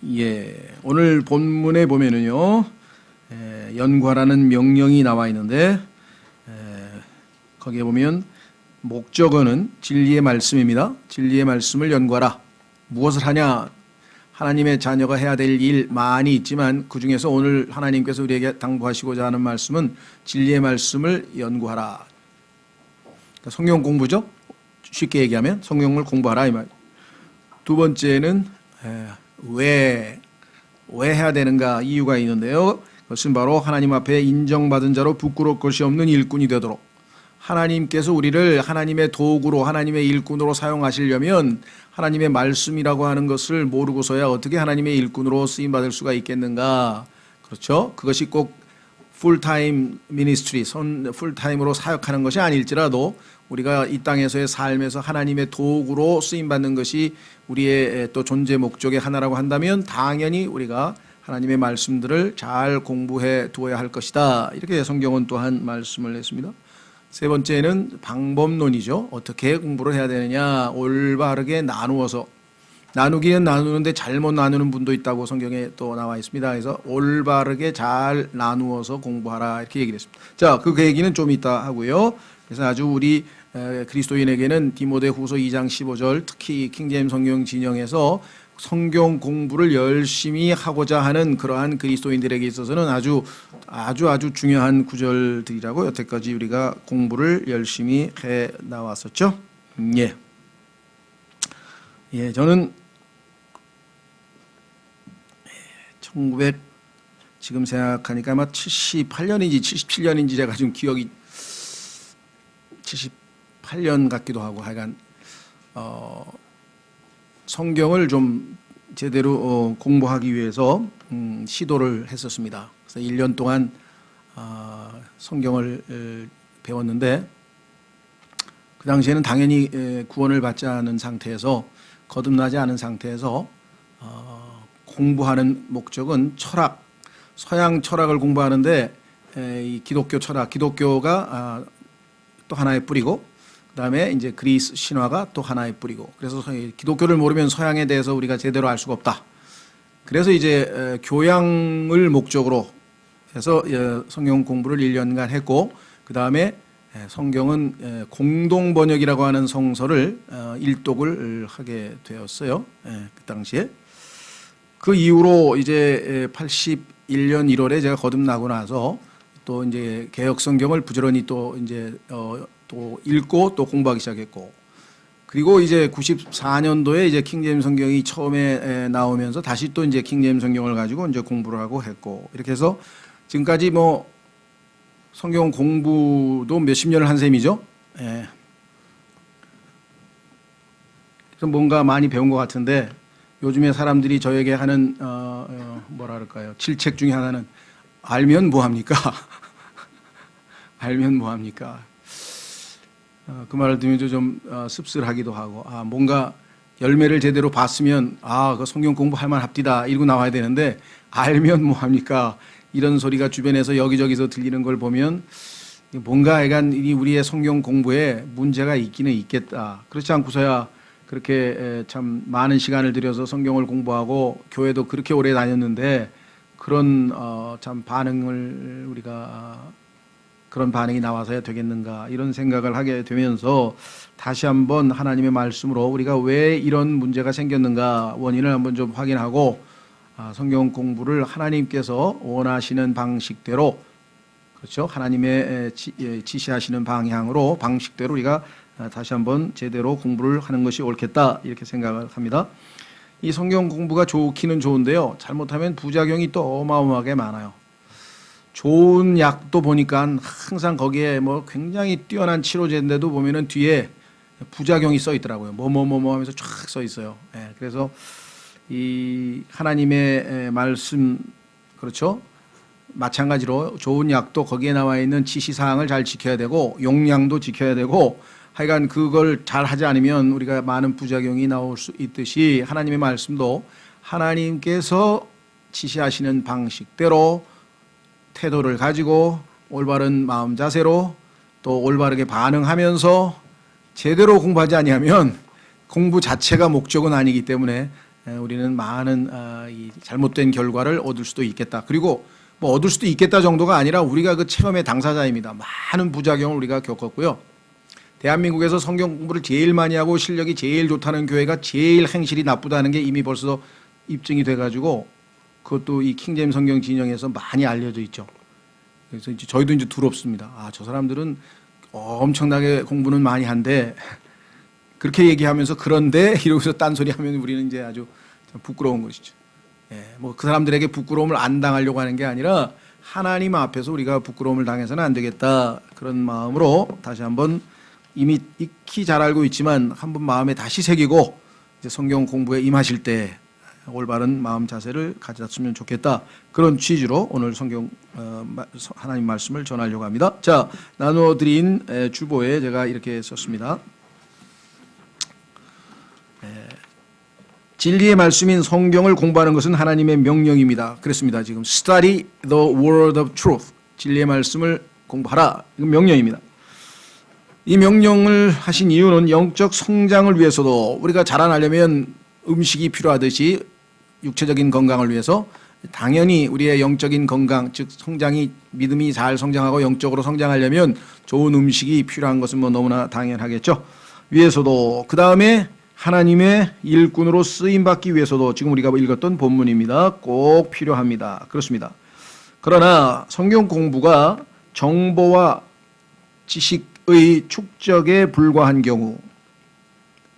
예, 오늘 본문에 보면은요, 연구하라는 명령이 나와 있는데, 거기에 보면 목적어는 진리의 말씀입니다. 진리의 말씀을 연구하라. 무엇을 하냐? 하나님의 자녀가 해야 될 일 많이 있지만 그 중에서 오늘 하나님께서 우리에게 당부하시고자 하는 말씀은 진리의 말씀을 연구하라. 그러니까 성경 공부죠. 쉽게 얘기하면 성경을 공부하라 이 말. 두 번째는 왜 해야 되는가 이유가 있는데요. 그것은 바로 하나님 앞에 인정받은 자로 부끄러울 것이 없는 일꾼이 되도록 하나님께서 우리를 하나님의 도구로 하나님의 일꾼으로 사용하시려면 하나님의 말씀이라고 하는 것을 모르고서야 어떻게 하나님의 일꾼으로 쓰임받을 수가 있겠는가. 그렇죠. 그것이 꼭 풀타임 미니스트리, 풀타임으로 사역하는 것이 아닐지라도 우리가 이 땅에서의 삶에서 하나님의 도구로 쓰임받는 것이 우리의 또 존재 목적의 하나라고 한다면 당연히 우리가 하나님의 말씀들을 잘 공부해 두어야 할 것이다. 이렇게 성경은 또한 말씀을 했습니다. 세 번째는 방법론이죠. 어떻게 공부를 해야 되느냐. 올바르게 나누어서, 나누기는 나누는데 잘못 나누는 분도 있다고 성경에 또 나와 있습니다. 그래서 올바르게 잘 나누어서 공부하라 이렇게 얘기를 했습니다. 자, 그 얘기는 좀 이따 하고요. 그래서 아주 우리 그리스도인에게는 디모데후서 2장 15절 특히 킹제임스 성경 진영에서 성경 공부를 열심히 하고자 하는 그러한 그리스도인들에게 있어서는 아주 중요한 구절들이라고 여태까지 우리가 공부를 열심히 해 나왔었죠. 예, 저는 1900 지금 생각하니까 아마 78년인지 77년인지 제가 지금 기억이 78년 같기도 하고 하여간 성경을 좀 제대로 공부하기 위해서 시도를 했었습니다. 그래서 1년 동안 성경을 배웠는데 그 당시에는 당연히 구원을 받지 않은 상태에서 거듭나지 않은 상태에서 공부하는 목적은 철학, 서양 철학을 공부하는데 이 기독교 철학, 기독교가 또 하나의 뿌리고 그다음에 이제 그리스 신화가 또 하나의 뿌리고 그래서 기독교를 모르면 서양에 대해서 우리가 제대로 알 수가 없다. 그래서 이제 교양을 목적으로 해서 성경 공부를 1년간 했고 그다음에 성경은 공동 번역이라고 하는 성서를 일독을 하게 되었어요. 그 당시에. 그 이후로 이제 81년 1월에 제가 거듭나고 나서 또 이제 개혁 성경을 부지런히 또 이제 또 읽고 또 공부하기 시작했고 그리고 이제 94년도에 이제 킹제임스 성경이 처음에 나오면서 다시 또 이제 킹제임스 성경을 가지고 이제 공부를 하고 했고 이렇게 해서 지금까지 뭐 성경 공부도 몇십 년을 한 셈이죠. 예. 그래서 뭔가 많이 배운 것 같은데 요즘에 사람들이 저에게 하는 뭐라 그럴까요? 질책 중에 하나는 알면 뭐합니까? 알면 뭐합니까? 그 말을 들으면서 좀 씁쓸하기도 하고 뭔가 열매를 제대로 봤으면 그 성경 공부할 만합디다 이러고 나와야 되는데 알면 뭐합니까? 이런 소리가 주변에서 여기저기서 들리는 걸 보면 뭔가 약간 우리의 성경 공부에 문제가 있기는 있겠다. 그렇지 않고서야 그렇게 참 많은 시간을 들여서 성경을 공부하고 교회도 그렇게 오래 다녔는데 그런 참 반응을 우리가 그런 반응이 나와서야 되겠는가 이런 생각을 하게 되면서 다시 한번 하나님의 말씀으로 우리가 왜 이런 문제가 생겼는가 원인을 한번 좀 확인하고 성경 공부를 하나님께서 원하시는 방식대로 그렇죠 하나님의 지시하시는 방향으로 방식대로 우리가 다시 한번 제대로 공부를 하는 것이 옳겠다 이렇게 생각을 합니다. 이 성경 공부가 좋기는 좋은데요 잘못하면 부작용이 또 어마어마하게 많아요. 좋은 약도 보니까 항상 거기에 뭐 굉장히 뛰어난 치료제인데도 보면은 뒤에 부작용이 써 있더라고요. 뭐 하면서 쫙 써 있어요. 그래서 이 하나님의 말씀 그렇죠. 마찬가지로 좋은 약도 거기에 나와 있는 지시사항을 잘 지켜야 되고 용량도 지켜야 되고 하여간 그걸 잘 하지 않으면 우리가 많은 부작용이 나올 수 있듯이 하나님의 말씀도 하나님께서 지시하시는 방식대로 태도를 가지고 올바른 마음 자세로 또 올바르게 반응하면서 제대로 공부하지 아니하면 공부 자체가 목적은 아니기 때문에 우리는 많은 이 잘못된 결과를 얻을 수도 있겠다. 그리고 뭐 얻을 수도 있겠다 정도가 아니라 우리가 그 체험의 당사자입니다. 많은 부작용을 우리가 겪었고요. 대한민국에서 성경 공부를 제일 많이 하고 실력이 제일 좋다는 교회가 제일 행실이 나쁘다는 게 이미 벌써 입증이 돼가지고 그것도 이 킹제임 성경 진영에서 많이 알려져 있죠. 그래서 이제 저희도 이제 두렵습니다. 아, 저 사람들은 엄청나게 공부는 많이 한데 그렇게 얘기하면서 그런데 이러면서 딴소리 하면 우리는 이제 아주 부끄러운 것이죠. 예, 뭐 그 사람들에게 부끄러움을 안 당하려고 하는 게 아니라 하나님 앞에서 우리가 부끄러움을 당해서는 안 되겠다. 그런 마음으로 다시 한번 이미 익히 잘 알고 있지만 한번 마음에 다시 새기고 이제 성경 공부에 임하실 때 올바른 마음 자세를 가졌으면 좋겠다. 그런 취지로 오늘 성경 하나님 말씀을 전하려고 합니다. 자, 나눠드린 주보에 제가 이렇게 썼습니다. 진리의 말씀인 성경을 공부하는 것은 하나님의 명령입니다. 그랬습니다. 지금 study the word of truth. 진리의 말씀을 공부하라. 이건 명령입니다. 이 명령을 하신 이유는 영적 성장을 위해서도 우리가 자라나려면 음식이 필요하듯이 육체적인 건강을 위해서 당연히 우리의 영적인 건강, 즉 성장이 믿음이 잘 성장하고 영적으로 성장하려면 좋은 음식이 필요한 것은 뭐 너무나 당연하겠죠. 위해서도 그 다음에 하나님의 일꾼으로 쓰임받기 위해서도 지금 우리가 읽었던 본문입니다. 꼭 필요합니다. 그렇습니다. 그러나 성경 공부가 정보와 지식의 축적에 불과한 경우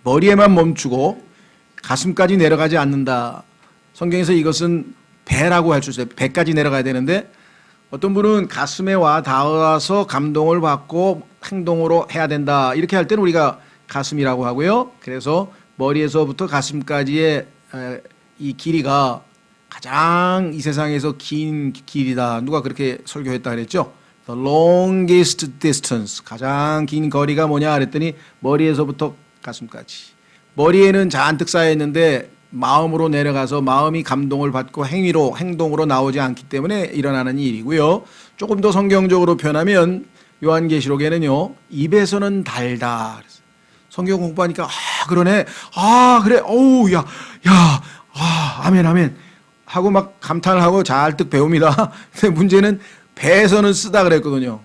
머리에만 멈추고 가슴까지 내려가지 않는다. 성경에서 이것은 배라고 할 수 있어요. 배까지 내려가야 되는데 어떤 분은 가슴에 와 닿아서 감동을 받고 행동으로 해야 된다. 이렇게 할 때는 우리가 가슴이라고 하고요. 그래서 머리에서부터 가슴까지의 이 길이가 가장 이 세상에서 긴 길이다. 누가 그렇게 설교했다 그랬죠? The longest distance. 가장 긴 거리가 뭐냐 그랬더니 머리에서부터 가슴까지. 머리에는 잔뜩 쌓여 있는데 마음으로 내려가서 마음이 감동을 받고 행동으로 나오지 않기 때문에 일어나는 일이고요. 조금 더 성경적으로 표현하면 요한계시록에는요. 입에서는 달다. 성경 공부하니까 그러네. 그래. 어우 야. 아멘 아멘. 하고 막 감탄을 하고 잘뜩 배웁니다. 근데 문제는 배에서는 쓰다 그랬거든요.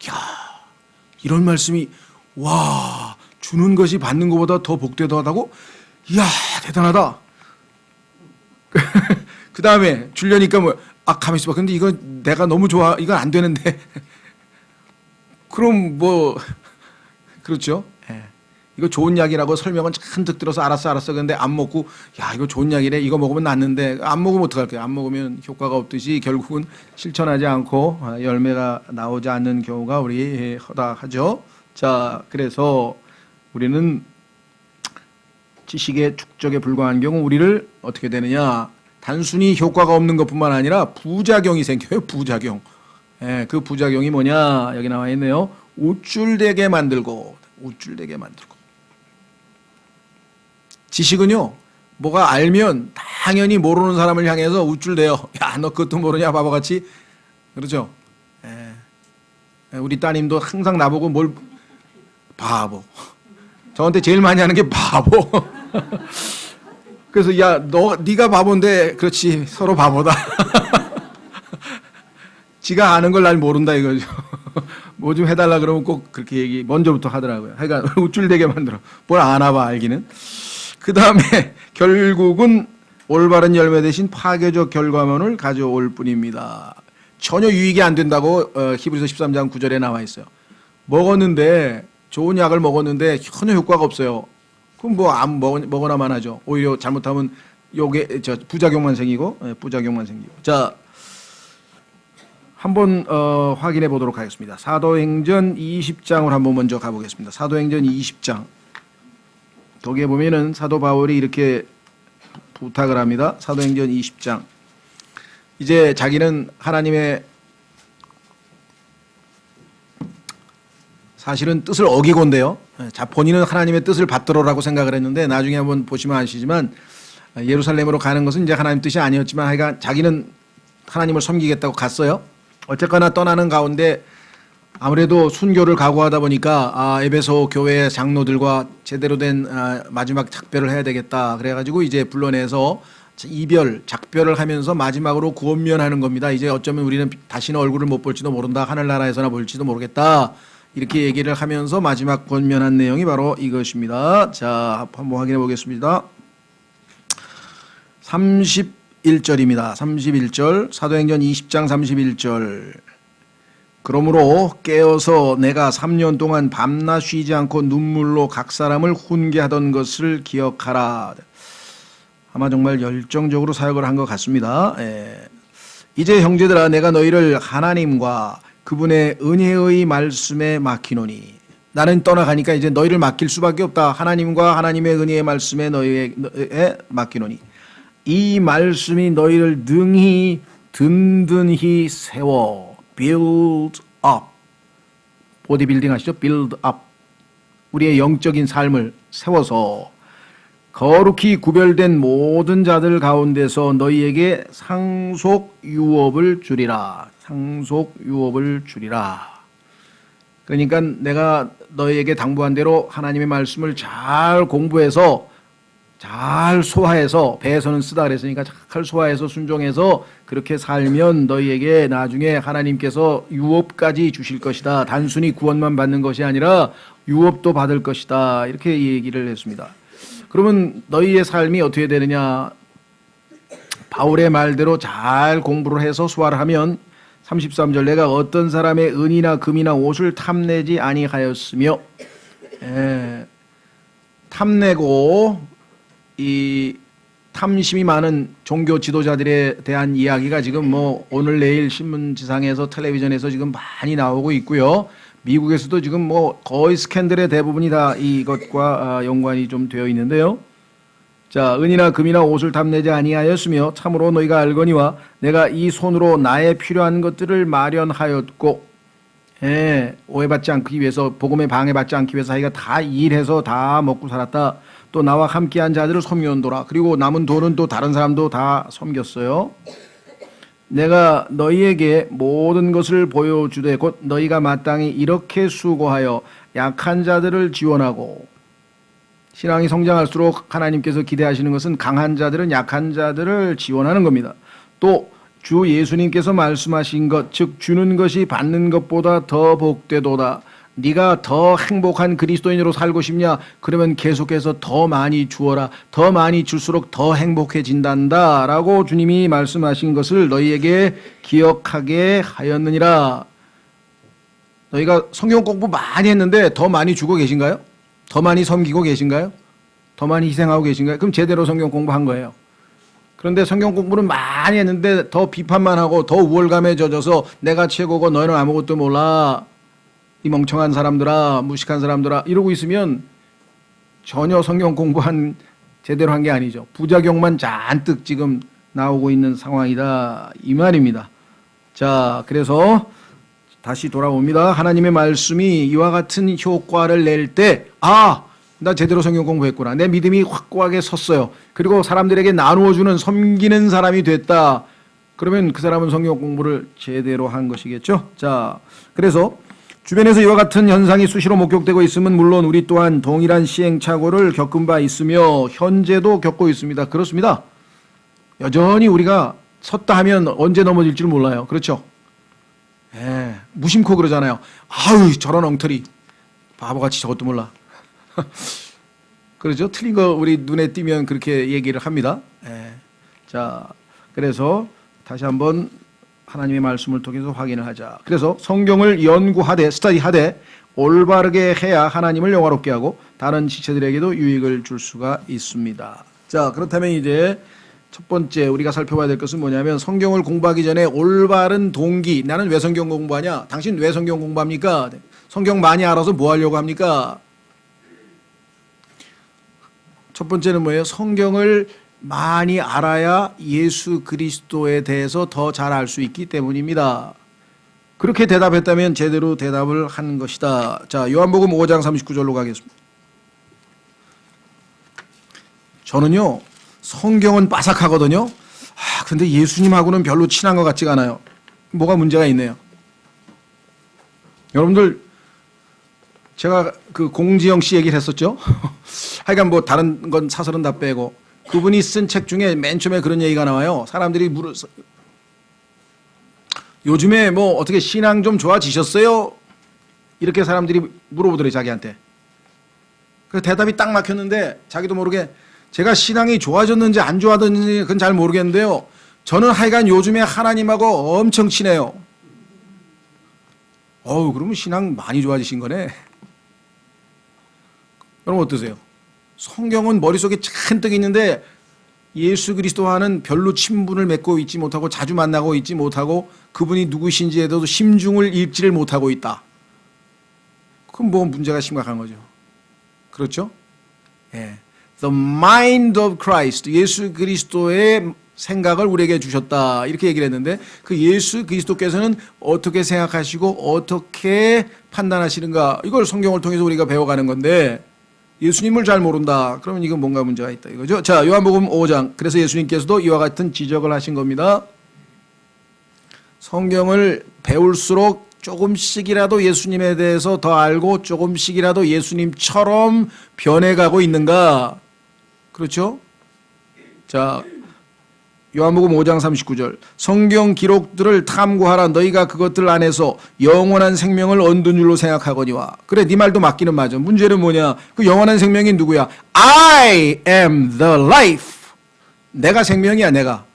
야, 이런 말씀이 주는 것이 받는 것보다 더 복되다고? 이야, 대단하다. 그 다음에 주려니까 가만히 있어봐. 근데 이거 내가 너무 좋아. 이건 안 되는데. 그럼 그렇죠. 예. 이거 좋은 약이라고 설명은 잔뜩 들어서 알았어. 근데 안 먹고, 이거 좋은 약이래. 이거 먹으면 낫는데, 안 먹으면 어떡할까요? 안 먹으면 효과가 없듯이 결국은 실천하지 않고 열매가 나오지 않는 경우가 우리 허다하죠. 자, 그래서 우리는 지식의 축적에 불과한 경우 우리를 어떻게 되느냐. 단순히 효과가 없는 것뿐만 아니라 부작용이 생겨요. 부작용. 예, 그 부작용이 뭐냐. 여기 나와 있네요. 우쭐되게 만들고. 지식은요. 뭐가 알면 당연히 모르는 사람을 향해서 우쭐대요. 야, 너 그것도 모르냐 바보같이. 그렇죠. 예. 우리 따님도 항상 나보고 바보. 저한테 제일 많이 하는 게 바보. 그래서 네가 바보인데 그렇지 서로 바보다. 지가 아는 걸 날 모른다 이거죠. 뭐 좀 해달라 그러면 꼭 그렇게 먼저부터 하더라고요. 그러니까 우쭐대게 만들어. 뭘 아나 봐 알기는. 그 다음에 결국은 올바른 열매 대신 파괴적 결과물을 가져올 뿐입니다. 전혀 유익이 안 된다고 히브리서 13장 9절에 나와 있어요. 좋은 약을 먹었는데 전혀 효과가 없어요. 그럼 안 먹어나만 하죠. 오히려 잘못하면 부작용만 생기고. 자, 한번 확인해 보도록 하겠습니다. 사도행전 20장을 한번 먼저 가보겠습니다. 사도행전 20장. 거기에 보면은 사도 바울이 이렇게 부탁을 합니다. 사도행전 20장. 이제 자기는 하나님의 사실은 뜻을 어기고인데요. 본인은 하나님의 뜻을 받들어라고 생각을 했는데 나중에 한번 보시면 아시지만 예루살렘으로 가는 것은 이제 하나님 뜻이 아니었지만 하여간 자기는 하나님을 섬기겠다고 갔어요. 어쨌거나 떠나는 가운데 아무래도 순교를 각오하다 보니까 에베소 교회 장로들과 제대로 된 마지막 작별을 해야 되겠다. 그래가지고 이제 불러내서 이별, 작별을 하면서 마지막으로 구원면하는 겁니다. 이제 어쩌면 우리는 다시는 얼굴을 못 볼지도 모른다. 하늘나라에서나 볼지도 모르겠다. 이렇게 얘기를 하면서 마지막 권면한 내용이 바로 이것입니다. 자, 한번 확인해 보겠습니다. 31절입니다. 31절, 사도행전 20장 31절. 그러므로 깨어서 내가 3년 동안 밤낮 쉬지 않고 눈물로 각 사람을 훈계하던 것을 기억하라. 아마 정말 열정적으로 사역을 한 것 같습니다. 이제 형제들아, 내가 너희를 하나님과 그분의 은혜의 말씀에 맡기노니. 나는 떠나가니까 이제 너희를 맡길 수밖에 없다. 하나님과 하나님의 은혜의 말씀에 너희에 맡기노니. 이 말씀이 너희를 능히 든든히 세워 build up. 보디빌딩 하시죠? build up. 우리의 영적인 삶을 세워서 거룩히 구별된 모든 자들 가운데서 너희에게 상속 유업을 주리라. 상속 유업을 주리라. 그러니까 내가 너희에게 당부한 대로 하나님의 말씀을 잘 공부해서 잘 소화해서, 배에서는 쓰다 그랬으니까 잘 소화해서 순종해서 그렇게 살면 너희에게 나중에 하나님께서 유업까지 주실 것이다. 단순히 구원만 받는 것이 아니라 유업도 받을 것이다. 이렇게 얘기를 했습니다. 그러면 너희의 삶이 어떻게 되느냐? 바울의 말대로 잘 공부를 해서 소화를 하면 33절, 내가 어떤 사람의 은이나 금이나 옷을 탐내지 아니하였으며, 탐내고 이 탐심이 많은 종교 지도자들에 대한 이야기가 지금 뭐 오늘 내일 신문지상에서 텔레비전에서 지금 많이 나오고 있고요. 미국에서도 지금 뭐 거의 스캔들의 대부분이 다 이것과 연관이 좀 되어 있는데요. 자, 은이나 금이나 옷을 탐내지 아니하였으며 참으로 너희가 알거니와 내가 이 손으로 나의 필요한 것들을 마련하였고, 오해받지 않기 위해서, 복음에 방해받지 않기 위해서 자기가 다 일해서 다 먹고 살았다. 또 나와 함께한 자들을 섬겨온도라. 그리고 남은 돈은 또 다른 사람도 다 섬겼어요. 내가 너희에게 모든 것을 보여주되 곧 너희가 마땅히 이렇게 수고하여 약한 자들을 지원하고. 신앙이 성장할수록 하나님께서 기대하시는 것은 강한 자들은 약한 자들을 지원하는 겁니다. 또 주 예수님께서 말씀하신 것, 즉 주는 것이 받는 것보다 더 복되도다. 네가 더 행복한 그리스도인으로 살고 싶냐? 그러면 계속해서 더 많이 주어라. 더 많이 줄수록 더 행복해진단다. 라고 주님이 말씀하신 것을 너희에게 기억하게 하였느니라. 너희가 성경 공부 많이 했는데 더 많이 주고 계신가요? 더 많이 섬기고 계신가요? 더 많이 희생하고 계신가요? 그럼 제대로 성경 공부한 거예요. 그런데 성경 공부는 많이 했는데 더 비판만 하고 더 우월감에 젖어서 내가 최고고 너희는 아무것도 몰라. 이 멍청한 사람들아, 무식한 사람들아 이러고 있으면 전혀 성경 공부한 제대로 한 게 아니죠. 부작용만 잔뜩 지금 나오고 있는 상황이다 이 말입니다. 자, 그래서 다시 돌아옵니다. 하나님의 말씀이 이와 같은 효과를 낼 때, 나 제대로 성경 공부했구나. 내 믿음이 확고하게 섰어요. 그리고 사람들에게 나누어주는 섬기는 사람이 됐다. 그러면 그 사람은 성경 공부를 제대로 한 것이겠죠. 자, 그래서 주변에서 이와 같은 현상이 수시로 목격되고 있으면 물론 우리 또한 동일한 시행착오를 겪은 바 있으며 현재도 겪고 있습니다. 그렇습니다. 여전히 우리가 섰다 하면 언제 넘어질 줄 몰라요. 그렇죠? 무심코 그러잖아요. 아유, 저런 엉터리. 바보같이 저것도 몰라. 그러죠? 틀린 거 우리 눈에 띄면 그렇게 얘기를 합니다. 자, 그래서 다시 한번 하나님의 말씀을 통해서 확인을 하자. 그래서 성경을 연구하되, 스터디하되 올바르게 해야 하나님을 영화롭게 하고 다른 지체들에게도 유익을 줄 수가 있습니다. 자, 그렇다면 이제 첫 번째 우리가 살펴봐야 될 것은 뭐냐면 성경을 공부하기 전에 올바른 동기. 나는 왜 성경 공부하냐? 당신 왜 성경 공부합니까? 성경 많이 알아서 뭐 하려고 합니까? 첫 번째는 뭐예요? 성경을 많이 알아야 예수 그리스도에 대해서 더 잘 알 수 있기 때문입니다. 그렇게 대답했다면 제대로 대답을 한 것이다. 자, 요한복음 5장 39절로 가겠습니다. 저는요, 성경은 빠삭하거든요. 근데 예수님하고는 별로 친한 것 같지가 않아요. 뭐가 문제가 있네요. 여러분들 제가 그 공지영 씨 얘기를 했었죠. 하여간 뭐 다른 건 사설은 다 빼고 그분이 쓴 책 중에 맨 처음에 그런 얘기가 나와요. 사람들이 요즘에 뭐 어떻게 신앙 좀 좋아지셨어요? 이렇게 사람들이 물어보더래 자기한테. 그 대답이 딱 막혔는데 자기도 모르게 제가 신앙이 좋아졌는지 안 좋아졌는지 그건 잘 모르겠는데요. 저는 하여간 요즘에 하나님하고 엄청 친해요. 그러면 신앙 많이 좋아지신 거네. 여러분 어떠세요? 성경은 머릿속에 잔뜩 있는데 예수 그리스도와는 별로 친분을 맺고 있지 못하고 자주 만나고 있지 못하고 그분이 누구신지에 대해서 심중을 읽지를 못하고 있다. 그럼 뭐 문제가 심각한 거죠. 그렇죠? 예. The mind of Christ, 예수 그리스도의 생각을 우리에게 주셨다. 이렇게 얘기를 했는데 그 예수 그리스도께서는 어떻게 생각하시고 어떻게 판단하시는가 이걸 성경을 통해서 우리가 배워가는 건데 예수님을 잘 모른다. 그러면 이건 뭔가 문제가 있다 이거죠. 자, 요한복음 5장. 그래서 예수님께서도 이와 같은 지적을 하신 겁니다. 성경을 배울수록 조금씩이라도 예수님에 대해서 더 알고 조금씩이라도 예수님처럼 변해가고 있는가? 그렇죠? 자, 요한복음 5장 39절. 성경 기록들을 탐구하라. 너희가 그것들 안에서 영원한 생명을 얻은 줄로 생각하거니와. 그래, 네 말도 맞기는 맞아. 문제는 뭐냐? 그 영원한 생명이 누구야? I am the life. 내가 생명이야, 내가.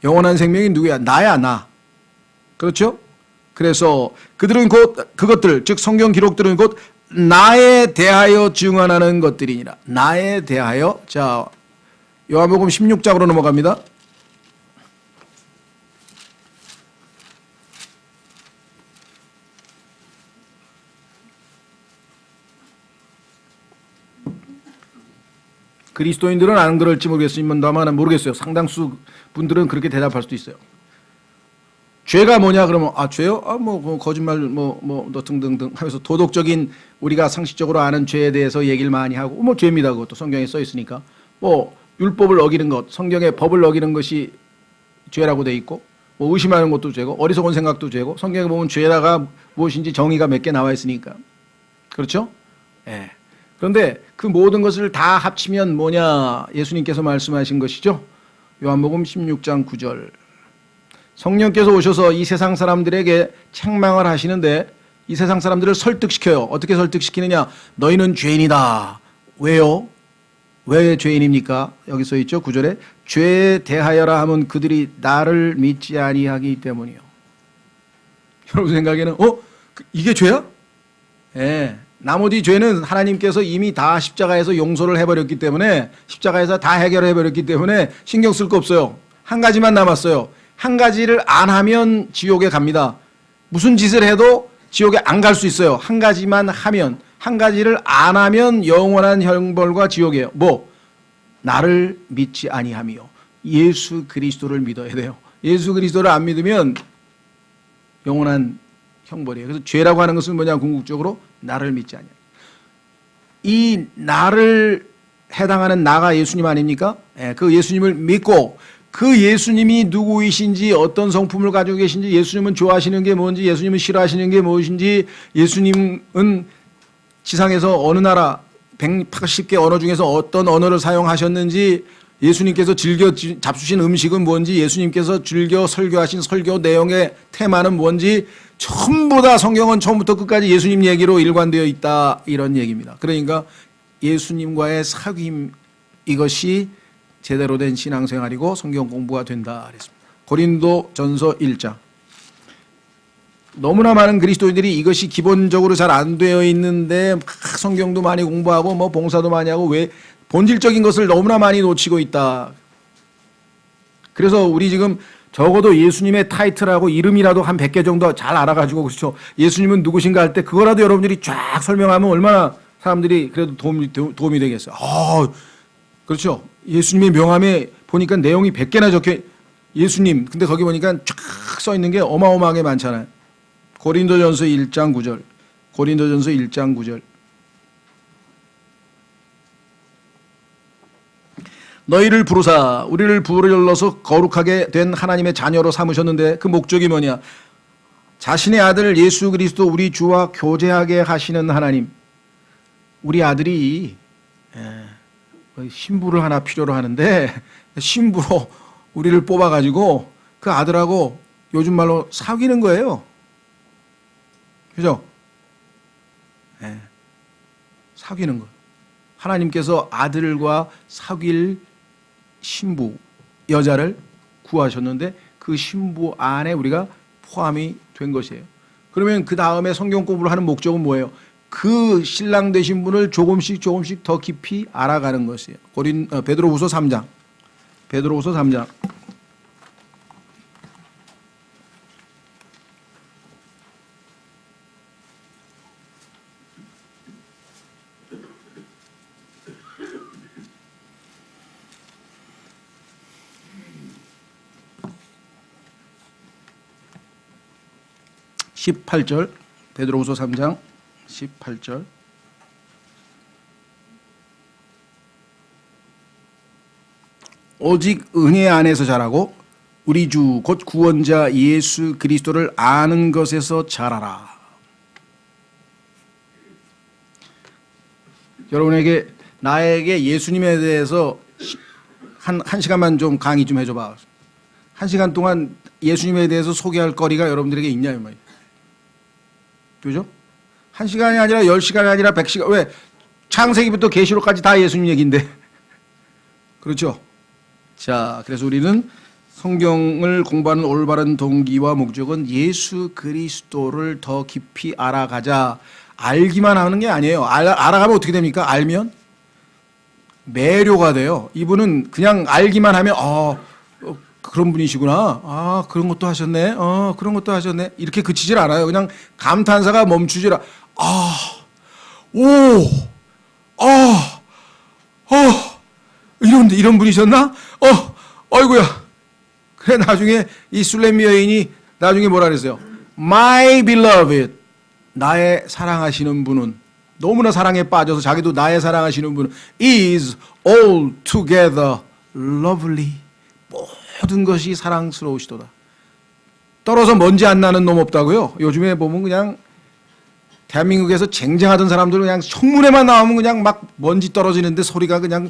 영원한 생명이 누구야? 나야, 나. 그렇죠? 그래서 그들은 곧 그것들, 즉 성경 기록들은 곧 나에 대하여 증언하는 것들이니라. 나에 대하여. 자, 요한복음 16장으로 넘어갑니다. 그리스도인들은 안 그럴지 모르겠습니다만 모르겠어요. 상당수 분들은 그렇게 대답할 수도 있어요. 죄가 뭐냐 그러면 죄요? 뭐 거짓말 뭐 등등등 하면서 도덕적인 우리가 상식적으로 아는 죄에 대해서 얘기를 많이 하고 뭐 죄입니다. 그것도 성경에 써 있으니까. 뭐 율법을 어기는 것, 성경의 법을 어기는 것이 죄라고 돼 있고 뭐 의심하는 것도 죄고 어리석은 생각도 죄고 성경에 보면 죄라가 무엇인지 정의가 몇 개 나와 있으니까. 그렇죠? 예. 그런데 그 모든 것을 다 합치면 뭐냐? 예수님께서 말씀하신 것이죠. 요한복음 16장 9절. 성령께서 오셔서 이 세상 사람들에게 책망을 하시는데 이 세상 사람들을 설득시켜요. 어떻게 설득시키느냐? 너희는 죄인이다. 왜요? 왜 죄인입니까? 여기 써 있죠. 9절에 죄에 대하여라 하면 그들이 나를 믿지 아니하기 때문이요. 여러분 생각에는 이게 죄야? 예. 나머지 죄는 하나님께서 이미 다 십자가에서 용서를 해버렸기 때문에 십자가에서 다 해결해버렸기 때문에 신경 쓸 거 없어요. 한 가지만 남았어요. 한 가지를 안 하면 지옥에 갑니다. 무슨 짓을 해도 지옥에 안 갈 수 있어요. 한 가지만 하면. 한 가지를 안 하면 영원한 형벌과 지옥이에요. 뭐? 나를 믿지 아니하며 예수 그리스도를 믿어야 돼요. 예수 그리스도를 안 믿으면 영원한 형벌이에요. 그래서 죄라고 하는 것은 뭐냐? 궁극적으로 나를 믿지 아니하며. 이 나를 해당하는 나가 예수님 아닙니까? 그 예수님을 믿고 그 예수님이 누구이신지 어떤 성품을 가지고 계신지 예수님은 좋아하시는 게 뭔지 예수님은 싫어하시는 게 무엇인지 예수님은 지상에서 어느 나라 180개 언어 중에서 어떤 언어를 사용하셨는지 예수님께서 즐겨 잡수신 음식은 뭔지 예수님께서 즐겨 설교하신 설교 내용의 테마는 뭔지 전부 다 성경은 처음부터 끝까지 예수님 얘기로 일관되어 있다 이런 얘기입니다. 그러니까 예수님과의 사귐 이것이 제대로 된 신앙생활이고 성경 공부가 된다 그랬습니다. 고린도전서 1장. 너무나 많은 그리스도인들이 이것이 기본적으로 잘 안 되어 있는데 막 성경도 많이 공부하고 뭐 봉사도 많이 하고 왜 본질적인 것을 너무나 많이 놓치고 있다. 그래서 우리 지금 적어도 예수님의 타이틀하고 이름이라도 한 100개 정도 잘 알아가지고 그렇죠. 예수님은 누구신가 할 때 그거라도 여러분들이 쫙 설명하면 얼마나 사람들이 그래도 도움이 되겠어요. 그렇죠. 예수님의 명함에 보니까 내용이 100개나 적혀 예수님 근데 거기 보니까 쫙 써 있는 게 어마어마하게 많잖아요. 고린도전서 1장 9절. 고린도전서 1장 9절. 너희를 부르사 우리를 불러서 거룩하게 된 하나님의 자녀로 삼으셨는데 그 목적이 뭐냐? 자신의 아들 예수 그리스도 우리 주와 교제하게 하시는 하나님, 우리 아들이 신부를 하나 필요로 하는데 신부로 우리를 뽑아가지고 그 아들하고 요즘 말로 사귀는 거예요. 그죠? 사귀는 거. 하나님께서 아들과 사귈 신부, 여자를 구하셨는데 그 신부 안에 우리가 포함이 된 것이에요. 그러면 그 다음에 성경 공부를 하는 목적은 뭐예요? 그 신랑 되신 분을 조금씩 더 깊이 알아가는 것이에요. 베드로후서 3장. 베드로후서 3장. 18절, 베드로후서 3장 18절. 오직 은혜 안에서 자라고 우리 주 곧 구원자 예수 그리스도를 아는 것에서 자라라. 여러분에게 나에게 예수님에 대해서 한 시간만 좀 강의 좀 해줘봐. 한 시간 동안 예수님에 대해서 소개할 거리가 여러분들에게 있냐 이 말이에요. 그죠? 한 시간이 아니라 10시간이 아니라 100시간. 왜? 창세기부터 계시록까지 다 예수님 얘기인데. 그렇죠? 자, 그래서 우리는 성경을 공부하는 올바른 동기와 목적은 예수 그리스도를 더 깊이 알아가자. 알기만 하는 게 아니에요. 알아가면 어떻게 됩니까? 알면 매료가 돼요. 이분은 그냥 알기만 하면 그런 분이시구나. 그런 것도 하셨네. 그런 것도 하셨네. 이렇게 그치질 않아요. 그냥 감탄사가 멈추질 이런 분이셨나? 어이구야. 그래, 나중에 이 술렘 여인이 나중에 뭐라 그랬어요? My beloved. 나의 사랑하시는 분은, 너무나 사랑에 빠져서 자기도 나의 사랑하시는 분은 is altogether lovely. 모든 것이 사랑스러우시도다. 떨어서 먼지 안 나는 놈 없다고요? 요즘에 보면 그냥 대한민국에서 쟁쟁하던 사람들은 그냥 청문회만 나오면 그냥 막 먼지 떨어지는데 소리가 그냥,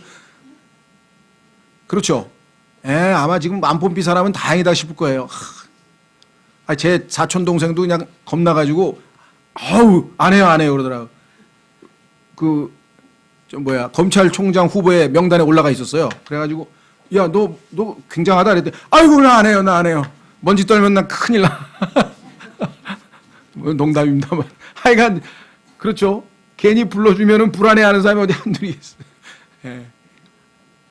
그렇죠? 아마 지금 만폰비 사람은 다행이다 싶을 거예요. 제 사촌 동생도 그냥 겁나가지고 안 해요 그러더라고. 검찰총장 후보의 명단에 올라가 있었어요. 그래가지고 야, 너 굉장하다 그랬더니 아이고 나 안 해요. 먼지 떨면 난 큰일 나. 농담입니다만. 하여간 그렇죠. 괜히 불러주면은 불안해하는 사람이 어디 한둘이겠어요.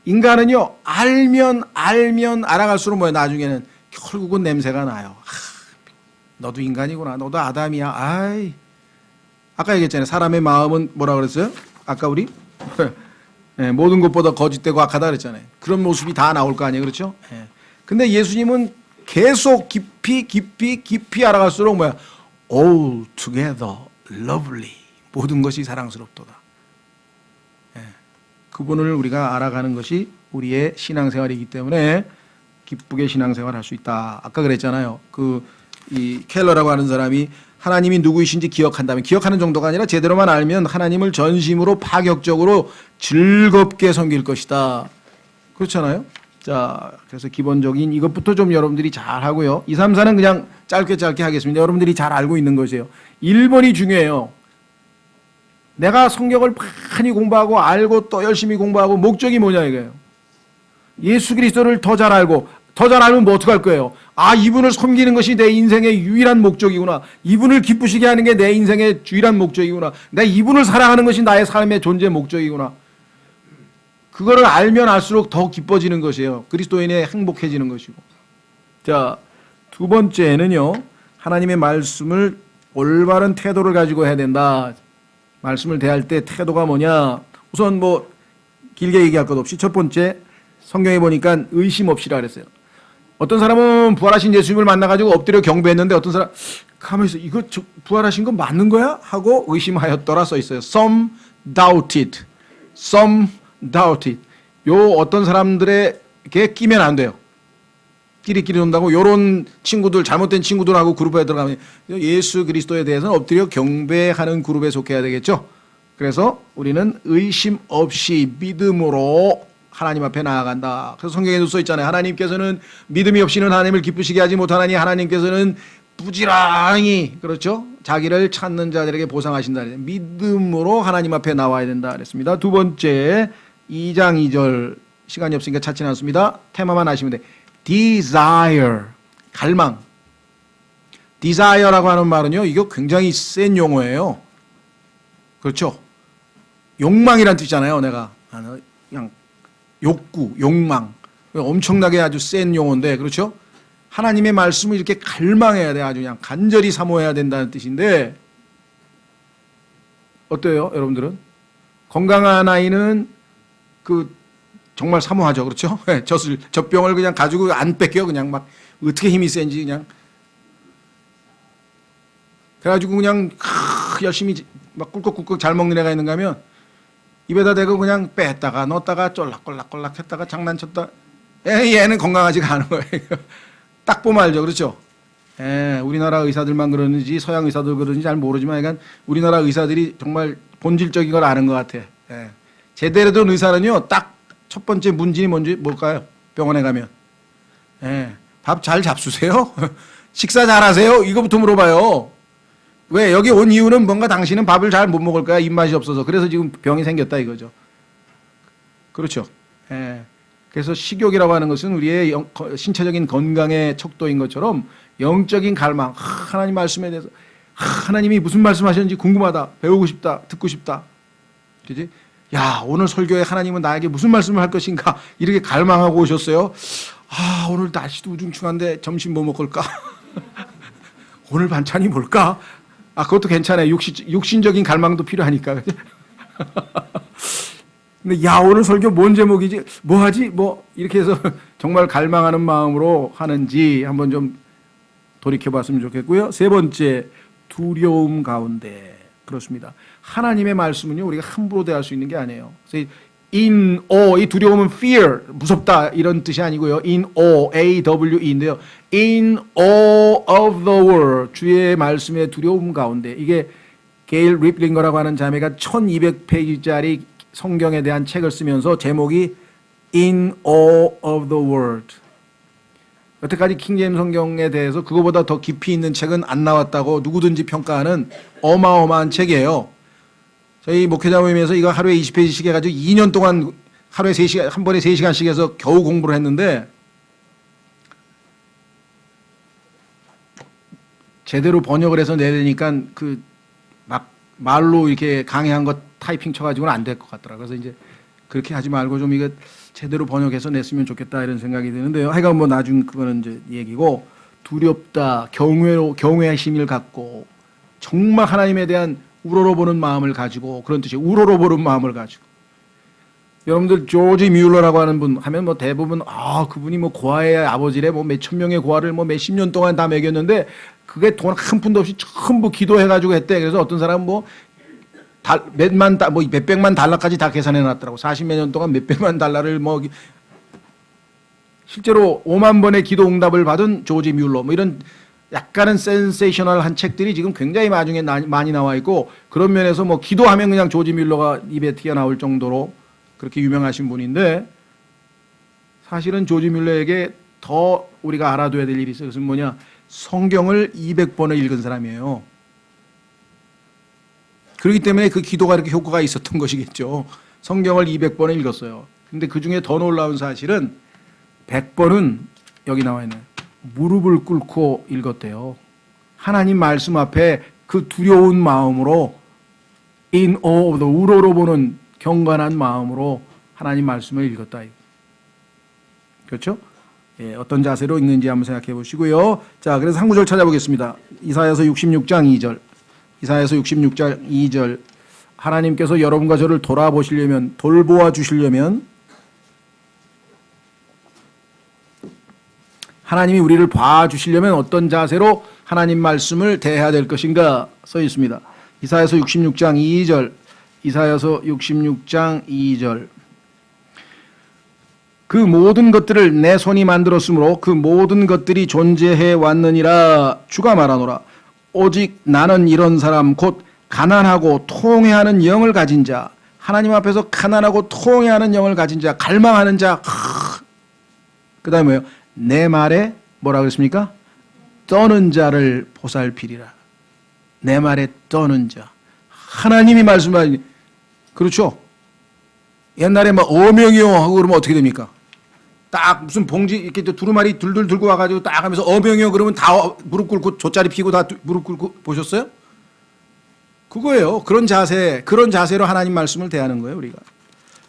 인간은요, 알면 알아갈수록 나중에는 결국은 냄새가 나요. 너도 인간이구나. 너도 아담이야. 아까 얘기했잖아요. 사람의 마음은 뭐라 그랬어요? 아까 우리 모든 것보다 거짓되고 악하다 그랬잖아요. 그런 모습이 다 나올 거 아니에요. 그렇죠? 근데 예수님은 계속 깊이 알아갈수록 altogether lovely. 모든 것이 사랑스럽도다. 그분을 우리가 알아가는 것이 우리의 신앙생활이기 때문에 기쁘게 신앙생활할 수 있다. 아까 그랬잖아요. 이 켈러라고 하는 사람이 하나님이 누구이신지 기억한다면, 기억하는 정도가 아니라 제대로만 알면 하나님을 전심으로 파격적으로 즐겁게 섬길 것이다. 그렇잖아요. 자, 그래서 기본적인 이것부터 좀 여러분들이 잘 하고요. 2, 3, 4는 그냥 짧게 하겠습니다. 여러분들이 잘 알고 있는 것이에요. 1번이 중요해요. 내가 성경을 많이 공부하고 알고 또 열심히 공부하고 목적이 뭐냐 이거예요. 예수 그리스도를 더 잘 알고, 더 잘 알면 뭐 어떡할 거예요? 이분을 섬기는 것이 내 인생의 유일한 목적이구나. 이분을 기쁘시게 하는 게 내 인생의 유일한 목적이구나. 내가 이분을 사랑하는 것이 나의 삶의 존재 목적이구나. 그거를 알면 알수록 더 기뻐지는 것이에요. 그리스도인의 행복해지는 것이고. 자, 두 번째는요. 하나님의 말씀을 올바른 태도를 가지고 해야 된다. 말씀을 대할 때 태도가 뭐냐. 우선 길게 얘기할 것 없이 첫 번째, 성경에 보니까 의심 없이라 그랬어요. 어떤 사람은 부활하신 예수님을 만나가지고 엎드려 경배했는데 어떤 사람 가만히 있어. 이거 부활하신 건 맞는 거야? 하고 의심하였더라 써 있어요. Some doubted. Some doubted. 요 어떤 사람들에게 끼면 안 돼요. 끼리끼리 논다고 요런 친구들, 잘못된 친구들하고 그룹에 들어가면 예수 그리스도에 대해서는 엎드려 경배하는 그룹에 속해야 되겠죠. 그래서 우리는 의심 없이 믿음으로 하나님 앞에 나아간다. 그래서 성경에도 써 있잖아요. 하나님께서는 믿음이 없이는 하나님을 기쁘시게 하지 못하나니 하나님께서는 부지런히, 그렇죠, 자기를 찾는 자들에게 보상하신다. 믿음으로 하나님 앞에 나와야 된다 그랬습니다. 두 번째 2장 2절, 시간이 없으니까 찾지는 않습니다. 테마만 아시면 돼. desire, 갈망. desire라고 하는 말은요, 이거 굉장히 센 용어예요. 그렇죠? 욕망이란 뜻이잖아요. 내가 그냥 욕구, 욕망, 엄청나게 아주 센 용어인데, 그렇죠? 하나님의 말씀을 이렇게 갈망해야 돼. 아주 그냥 간절히 사모해야 된다는 뜻인데, 어때요, 여러분들은? 건강한 아이는 정말 사모하죠. 그렇죠? 젖병을 그냥 가지고 안 뺏겨. 그냥 막 어떻게 힘이 센지 그냥. 그래가지고 그냥 열심히 막 꿀꺽꿀꺽 잘 먹는 애가 있는가 하면 입에다 대고 그냥 뺐다가 넣었다가 쫄락꼴락꼴락 했다가 장난쳤다. 얘는 건강하지가 않은 거예요. 딱 보면 알죠. 그렇죠? 우리나라 의사들만 그러는지 서양 의사들 그러는지 잘 모르지만 약간 우리나라 의사들이 정말 본질적인 걸 아는 것 같아. 제대로 된 의사는요, 딱 첫 번째 문진이 뭘까요? 병원에 가면. 밥 잘 잡수세요? 식사 잘 하세요? 이거부터 물어봐요. 왜? 여기 온 이유는 뭔가 당신은 밥을 잘 못 먹을 거야. 입맛이 없어서. 그래서 지금 병이 생겼다 이거죠. 그렇죠. 그래서 식욕이라고 하는 것은 우리의 신체적인 건강의 척도인 것처럼 영적인 갈망, 하나님 말씀에 대해서 하나님이 무슨 말씀하셨는지 궁금하다, 배우고 싶다, 듣고 싶다. 그지? 야, 오늘 설교에 하나님은 나에게 무슨 말씀을 할 것인가 이렇게 갈망하고 오셨어요. 오늘 날씨도 우중충한데 점심 뭐 먹을까? 오늘 반찬이 뭘까? 그것도 괜찮아요. 육신적인 갈망도 필요하니까. 근데 야, 오늘 설교 뭔 제목이지? 뭐 하지? 뭐 이렇게 해서 정말 갈망하는 마음으로 하는지 한번 좀 돌이켜 봤으면 좋겠고요. 세 번째, 두려움 가운데. 그렇습니다. 하나님의 말씀은요, 우리가 함부로 대할 수 있는 게 아니에요. 그래서 in awe, 이 두려움은 fear, 무섭다 이런 뜻이 아니고요. in awe, A-W-E인데요. in awe of the word, 주의 말씀의 두려움 가운데. 이게 게일 리플링거라고 하는 자매가 1200페이지짜리 성경에 대한 책을 쓰면서 제목이 in awe of the word. 여태까지 킹제임스 성경에 대해서 그거보다 더 깊이 있는 책은 안 나왔다고 누구든지 평가하는 어마어마한 책이에요. 저희 목회자 모임에서 이거 하루에 20페이지씩 해가지고 2년 동안 하루에 3시간, 한 번에 3시간씩 해서 겨우 공부를 했는데 제대로 번역을 해서 내려니까 막 말로 이렇게 강의한 것 타이핑 쳐가지고는 안 될 것 같더라고요. 그래서 이제 그렇게 하지 말고 좀 이거 제대로 번역해서 냈으면 좋겠다 이런 생각이 드는데요. 하여간 뭐 나중 그거는 이제 얘기고, 두렵다, 경외의 심을 갖고 정말 하나님에 대한 우러러보는 마음을 가지고, 그런 뜻이에요. 우러러보는 마음을 가지고. 여러분들 조지 뮬러라고 하는 분 하면 뭐 대부분 그분이 뭐 고아의 아버지래, 뭐 몇천 명의 고아를 뭐 몇십 년 동안 다 먹였는데 그게 돈 한 푼도 없이 전부 기도해가지고 했대. 그래서 어떤 사람은 뭐 몇백만 달러까지 다 계산해 놨더라고. 40몇 년 동안 몇백만 달러를 뭐 실제로 5만 번의 기도 응답을 받은 조지 뮬러, 뭐 이런 약간은 센세이셔널한 책들이 지금 굉장히 나중에 많이 나와 있고, 그런 면에서 뭐 기도하면 그냥 조지 뮬러가 입에 튀어나올 정도로 그렇게 유명하신 분인데, 사실은 조지 뮬러에게 더 우리가 알아둬야 될 일이 있어요. 그것은 뭐냐? 성경을 200번을 읽은 사람이에요. 그렇기 때문에 그 기도가 이렇게 효과가 있었던 것이겠죠. 성경을 200번을 읽었어요. 근데 그 중에 더 놀라운 사실은 100번은 여기 나와 있네요. 무릎을 꿇고 읽었대요. 하나님 말씀 앞에 그 두려운 마음으로, in awe of the, 우러러보는 경건한 마음으로 하나님 말씀을 읽었다. 그렇죠? 어떤 자세로 읽는지 한번 생각해 보시고요. 자, 그래서 한 구절 찾아보겠습니다. 이사야서 66장 2절. 이사야서 66장 2절. 하나님께서 여러분과 저를 돌아보시려면, 돌보아 주시려면, 하나님이 우리를 봐주시려면 어떤 자세로 하나님 말씀을 대해야 될 것인가 써 있습니다. 이사야서 66장 2절. 이사야서 66장 2절. 그 모든 것들을 내 손이 만들었으므로 그 모든 것들이 존재해 왔느니라. 주가 말하노라. 오직 나는 이런 사람 곧 가난하고 통회하는 영을 가진 자, 하나님 앞에서 가난하고 통회하는 영을 가진 자, 갈망하는 자. 그 다음에 뭐예요? 내 말에 뭐라 그랬습니까? 떠는 자를 보살피리라. 내 말에 떠는 자. 하나님이 말씀하니, 그렇죠? 옛날에 막 어명이요 하고 그러면 어떻게 됩니까? 딱 무슨 봉지 이렇게 두루마리 둘둘 들고 와가지고 딱 하면서 어명이요 그러면 다 무릎 꿇고 돗자리 피고 다 무릎 꿇고 보셨어요? 그거예요. 그런 자세로 하나님 말씀을 대하는 거예요, 우리가.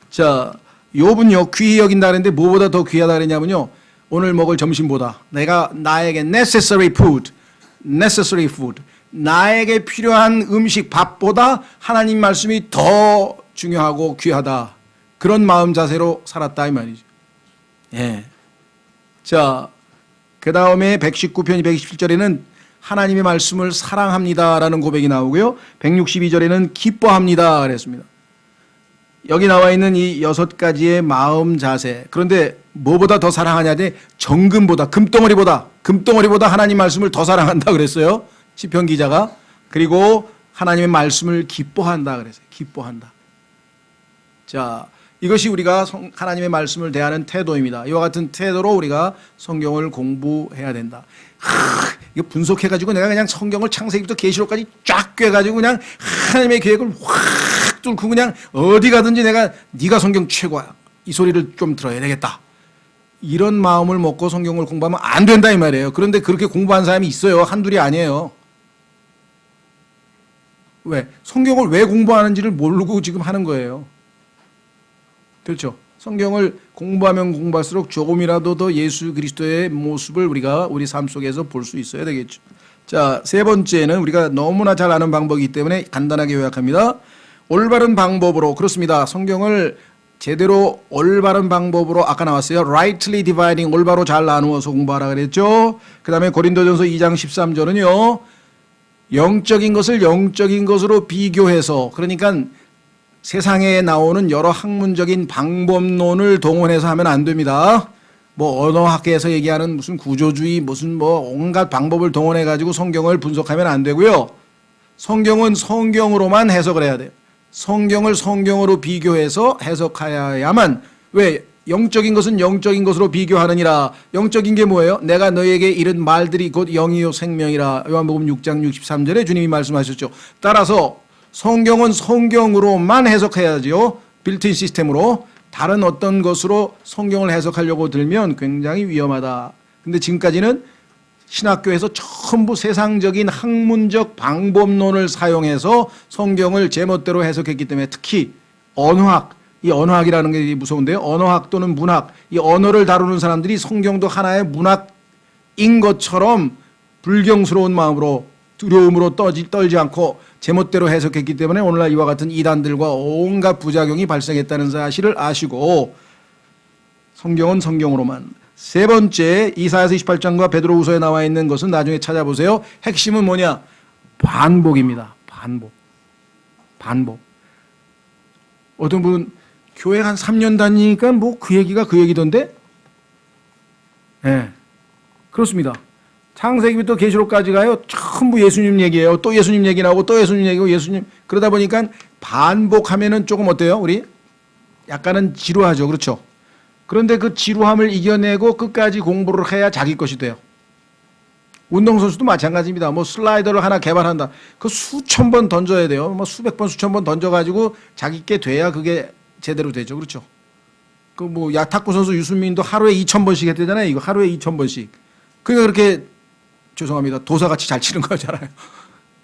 자, 욥은요 귀히 여긴다 그랬는데 뭐보다 더 귀하다 그랬냐면요, 오늘 먹을 점심보다 나에게 necessary food, 나에게 필요한 음식 밥보다 하나님 말씀이 더 중요하고 귀하다. 그런 마음 자세로 살았다 이 말이죠. 예. 자, 그 다음에 119편 227절에는 하나님의 말씀을 사랑합니다라는 고백이 나오고요. 162절에는 기뻐합니다 그랬습니다. 여기 나와 있는 이 6가지의 마음 자세. 그런데 뭐보다 더 사랑하냐니 정금보다 금덩어리보다 하나님 말씀을 더 사랑한다 그랬어요. 시편 기자가. 그리고 하나님의 말씀을 기뻐한다 그랬어요. 기뻐한다. 자, 이것이 우리가 하나님의 말씀을 대하는 태도입니다. 이와 같은 태도로 우리가 성경을 공부해야 된다. 이거 분석해가지고 내가 그냥 성경을 창세기부터 계시록까지 쫙 꿰가지고 그냥 하나님의 계획을 확 뚫고 그냥 어디 가든지 네가 성경 최고야. 이 소리를 좀 들어야 되겠다. 이런 마음을 먹고 성경을 공부하면 안 된다 이 말이에요. 그런데 그렇게 공부한 사람이 있어요. 한둘이 아니에요. 왜? 성경을 왜 공부하는지를 모르고 지금 하는 거예요. 그렇죠. 성경을 공부하면 공부할수록 조금이라도 더 예수 그리스도의 모습을 우리가 우리 삶 속에서 볼 수 있어야 되겠죠. 자, 세 번째는 우리가 너무나 잘 아는 방법이기 때문에 간단하게 요약합니다. 올바른 방법으로, 그렇습니다. 성경을 제대로 올바른 방법으로 아까 나왔어요. rightly dividing, 올바로 잘 나누어서 공부하라 그랬죠. 그 다음에 고린도전서 2장 13절은요. 영적인 것을 영적인 것으로 비교해서, 그러니까 세상에 나오는 여러 학문적인 방법론을 동원해서 하면 안 됩니다. 뭐 언어학계에서 얘기하는 무슨 구조주의 무슨 뭐 온갖 방법을 동원해 가지고 성경을 분석하면 안 되고요. 성경은 성경으로만 해석을 해야 돼요. 성경을 성경으로 비교해서 해석하여야만. 왜? 영적인 것은 영적인 것으로 비교하느니라. 영적인 게 뭐예요? 내가 너에게 이른 말들이 곧 영이요 생명이라. 요한복음 6장 63절에 주님이 말씀하셨죠. 따라서 성경은 성경으로만 해석해야지요. 빌트인 시스템으로. 다른 어떤 것으로 성경을 해석하려고 들면 굉장히 위험하다. 근데 지금까지는 신학교에서 전부 세상적인 학문적 방법론을 사용해서 성경을 제멋대로 해석했기 때문에, 특히 언어학, 이 언어학이라는 게 무서운데요. 언어학 또는 문학, 이 언어를 다루는 사람들이 성경도 하나의 문학인 것처럼 불경스러운 마음으로, 두려움으로 떨지 않고 제멋대로 해석했기 때문에 오늘날 이와 같은 이단들과 온갖 부작용이 발생했다는 사실을 아시고, 성경은 성경으로만. 세 번째, 이사야서 28장과 베드로후서에 나와 있는 것은 나중에 찾아보세요. 핵심은 뭐냐? 반복입니다. 반복. 어떤 분은 교회 한 3년 다니니까 뭐 그 얘기가 그 얘기던데? 네, 그렇습니다. 창세기부터 계시록까지 가요. 전부 예수님 얘기예요. 또 예수님 얘기 나오고 또 예수님 얘기고 예수님. 그러다 보니까 반복하면은 조금 어때요? 우리 약간은 지루하죠. 그렇죠? 그런데 그 지루함을 이겨내고 끝까지 공부를 해야 자기 것이 돼요. 운동선수도 마찬가지입니다. 뭐 슬라이더를 하나 개발한다. 그 수천 번 던져야 돼요. 뭐 수백 번, 수천 번 던져가지고 자기 게 돼야 그게 제대로 되죠. 그렇죠? 그 뭐 탁구 선수 유승민도 하루에 2,000번씩 했대잖아요. 이거 하루에 2,000번씩. 그러니까 그렇게, 죄송합니다, 도사같이 잘 치는 거잖아요.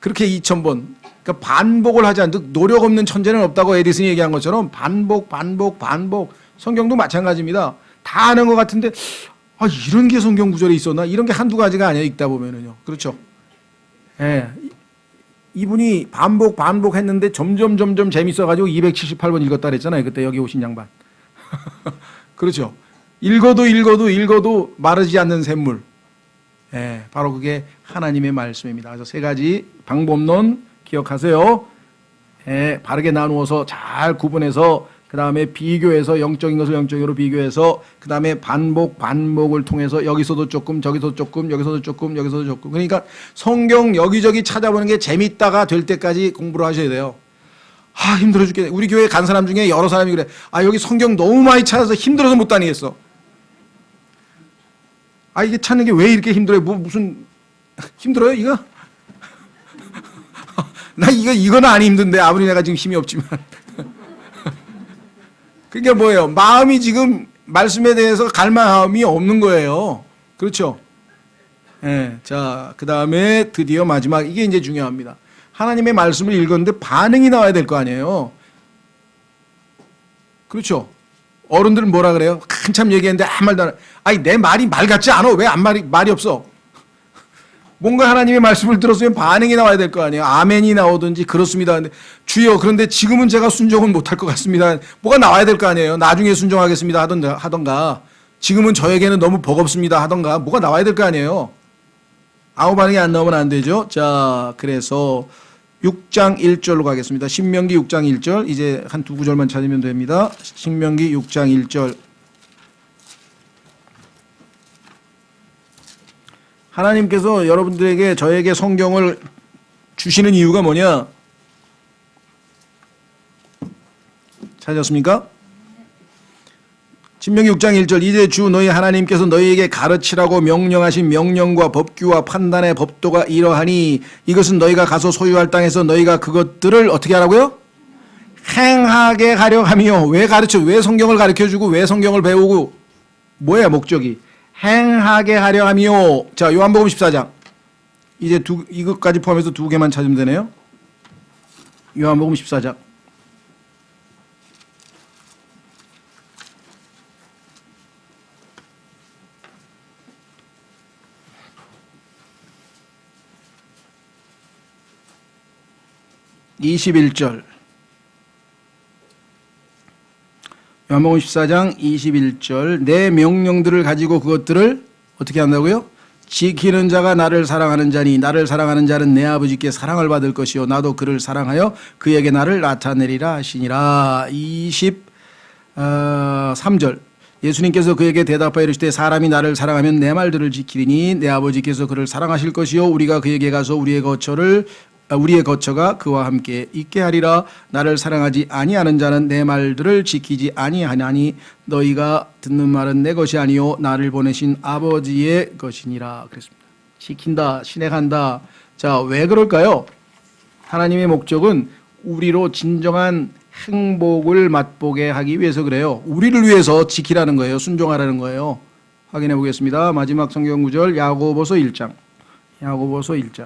그렇게 2,000번. 그러니까 반복을 하지 않는, 노력 없는 천재는 없다고 에디슨이 얘기한 것처럼 반복. 성경도 마찬가지입니다. 다 아는 것 같은데, 아, 이런 게 성경 구절에 있었나? 이런 게 한두 가지가 아니에요. 읽다 보면은요. 그렇죠? 예. 이분이 반복했는데 점점 재밌어가지고 278번 읽었다 그랬잖아요. 그때 여기 오신 양반. 그렇죠? 읽어도 마르지 않는 샘물. 예, 바로 그게 하나님의 말씀입니다. 그래서 세 가지 방법론 기억하세요. 예, 바르게 나누어서 잘 구분해서 그 다음에 비교해서 영적인 것을 영적으로 비교해서 그 다음에 반복을 통해서 여기서도 조금 저기서도 조금 여기서도 조금 여기서도 조금. 그러니까 성경 여기저기 찾아보는 게 재밌다가 될 때까지 공부를 하셔야 돼요. 아, 힘들어 죽겠네. 우리 교회 간 사람 중에 여러 사람이 그래. 아, 여기 성경 너무 많이 찾아서 힘들어서 못 다니겠어. 아, 이게 찾는 게 왜 이렇게 힘들어요? 무슨 힘들어요 이거? 나 이거는 안 힘든데 아무리 내가 지금 힘이 없지만. 그게 뭐예요? 마음이 지금 말씀에 대해서 갈망함이 없는 거예요. 그렇죠? 예. 자, 그 다음에 드디어 마지막 이게 이제 중요합니다. 하나님의 말씀을 읽었는데 반응이 나와야 될 거 아니에요. 그렇죠? 어른들은 뭐라 그래요? 한참 얘기했는데 아무 말도 안 해. 아니, 내 말이 말 같지 않아? 왜 말이 없어? 뭔가 하나님의 말씀을 들었으면 반응이 나와야 될 거 아니에요. 아멘이 나오든지 그렇습니다. 근데 주여, 그런데 지금은 제가 순종은 못할 것 같습니다. 뭐가 나와야 될 거 아니에요. 나중에 순종하겠습니다 하던가 지금은 저에게는 너무 버겁습니다 하던가 뭐가 나와야 될 거 아니에요. 아무 반응이 안 나오면 안 되죠. 자, 그래서 6장 1절로 가겠습니다. 신명기 6장 1절 이제 한 두 구절만 찾으면 됩니다. 신명기 6장 1절. 하나님께서 여러분들에게 저에게 성경을 주시는 이유가 뭐냐? 찾았습니까? 신명기 6장 1절 이제 주 너희 하나님께서 너희에게 가르치라고 명령하신 명령과 법규와 판단의 법도가 이러하니 이것은 너희가 가서 소유할 땅에서 너희가 그것들을 어떻게 하라고요? 행하게 하려 함이요. 왜 성경을 가르쳐주고 왜 성경을 배우고 뭐야 목적이? 행하게 하려 함이요. 자, 요한복음 14장 이제 이것까지 포함해서 두 개만 찾으면 되네요. 요한복음 14장 21절. 요한복음 14장 21절 내 명령들을 가지고 그것들을 어떻게 한다고요? 지키는 자가 나를 사랑하는 자니 나를 사랑하는 자는 내 아버지께 사랑을 받을 것이요 나도 그를 사랑하여 그에게 나를 나타내리라 하시니라. 23절 예수님께서 그에게 대답하여 이르시되 사람이 나를 사랑하면 내 말들을 지키리니 내 아버지께서 그를 사랑하실 것이요 우리가 그에게 가서 우리의 거처가 그와 함께 있게 하리라. 나를 사랑하지 아니하는 자는 내 말들을 지키지 아니하나니 너희가 듣는 말은 내 것이 아니요 나를 보내신 아버지의 것이니라. 그랬습니다. 지킨다, 신행한다. 자, 왜 그럴까요? 하나님의 목적은 우리로 진정한 행복을 맛보게 하기 위해서 그래요. 우리를 위해서 지키라는 거예요. 순종하라는 거예요. 확인해 보겠습니다. 마지막 성경 구절 야고보서 1장. 야고보서 1장.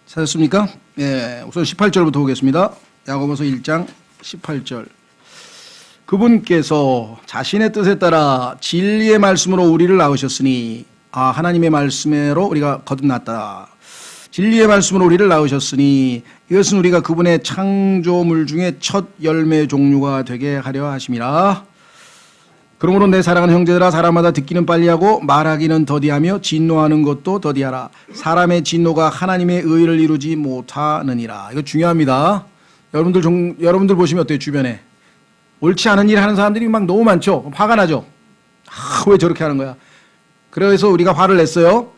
찾았습니까? 예, 우선 18절부터 보겠습니다. 야고보서 1장 18절. 그분께서 자신의 뜻에 따라 진리의 말씀으로 우리를 낳으셨으니 하나님의 말씀으로 우리가 거듭났다. 진리의 말씀으로 우리를 낳으셨으니 이것은 우리가 그분의 창조물 중에 첫 열매 종류가 되게 하려 하심이라. 그러므로 내 사랑하는 형제들아 사람마다 듣기는 빨리하고 말하기는 더디하며 진노하는 것도 더디하라. 사람의 진노가 하나님의 의를 이루지 못하느니라. 이거 중요합니다. 여러분들 보시면 어때요? 주변에 옳지 않은 일 하는 사람들이 막 너무 많죠. 화가 나죠. 왜 저렇게 하는 거야? 그래서 우리가 화를 냈어요.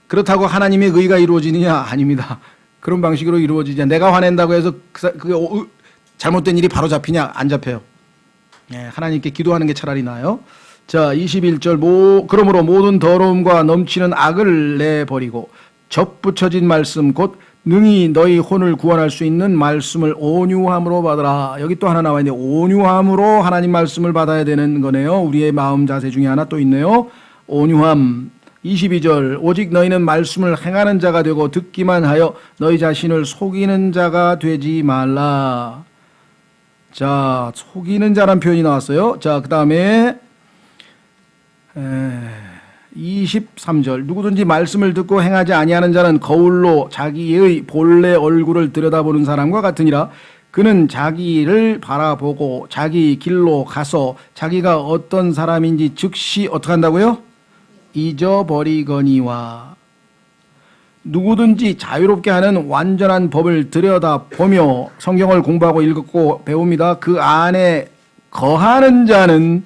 그렇다고 하나님의 의가 이루어지느냐? 아닙니다. 그런 방식으로 이루어지지. 내가 화낸다고 해서 그게 잘못된 일이 바로 잡히냐? 안 잡혀요. 예, 하나님께 기도하는 게 차라리 나아요. 자, 21절 그러므로 모든 더러움과 넘치는 악을 내버리고 접붙여진 말씀 곧 능히 너희 혼을 구원할 수 있는 말씀을 온유함으로 받으라. 여기 또 하나 나와 있는데 온유함으로 하나님 말씀을 받아야 되는 거네요. 우리의 마음 자세 중에 하나 또 있네요. 온유함. 22절 오직 너희는 말씀을 행하는 자가 되고 듣기만 하여 너희 자신을 속이는 자가 되지 말라. 자, 속이는 자란 표현이 나왔어요. 자, 그 다음에 23절 누구든지 말씀을 듣고 행하지 아니하는 자는 거울로 자기의 본래 얼굴을 들여다보는 사람과 같으니라. 그는 자기를 바라보고 자기 길로 가서 자기가 어떤 사람인지 즉시 어떻게 한다고요? 잊어버리거니와. 누구든지 자유롭게 하는 완전한 법을 들여다보며 성경을 공부하고 읽고 배웁니다. 그 안에 거하는 자는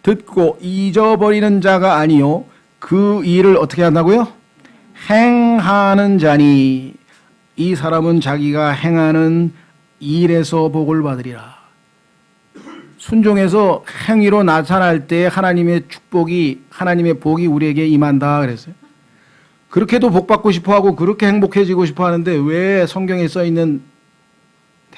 듣고 잊어버리는 자가 아니요 그 일을 어떻게 한다고요? 행하는 자니 이 사람은 자기가 행하는 일에서 복을 받으리라. 순종해서 행위로 나타날 때 하나님의 축복이, 하나님의 복이 우리에게 임한다 그랬어요. 그렇게도 복 받고 싶어하고 그렇게 행복해지고 싶어하는데 왜 성경에 써 있는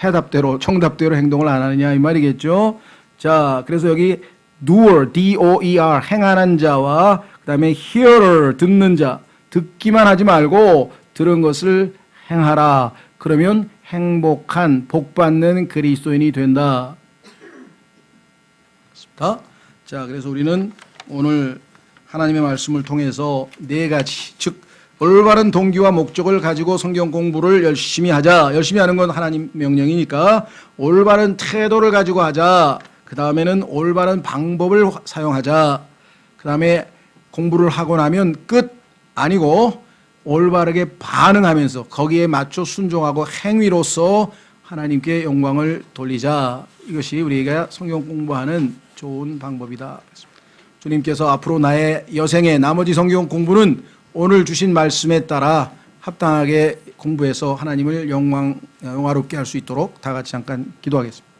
해답대로 정답대로 행동을 안 하느냐 이 말이겠죠. 자, 그래서 여기 doer, D-O-E-R 행하는 자와 그다음에 hearer 듣는 자, 듣기만 하지 말고 들은 것을 행하라. 그러면 행복한 복 받는 그리스도인이 된다. 자, 그래서 우리는 오늘 하나님의 말씀을 통해서 네 가지, 즉 올바른 동기와 목적을 가지고 성경 공부를 열심히 하자. 열심히 하는 건 하나님 명령이니까 올바른 태도를 가지고 하자. 그 다음에는 올바른 방법을 사용하자. 그 다음에 공부를 하고 나면 끝 아니고 올바르게 반응하면서 거기에 맞춰 순종하고 행위로서 하나님께 영광을 돌리자. 이것이 우리가 성경 공부하는 좋은 방법이다. 주님께서 앞으로 나의 여생의 나머지 성경 공부는 오늘 주신 말씀에 따라 합당하게 공부해서 하나님을 영화롭게 할 수 있도록 다 같이 잠깐 기도하겠습니다.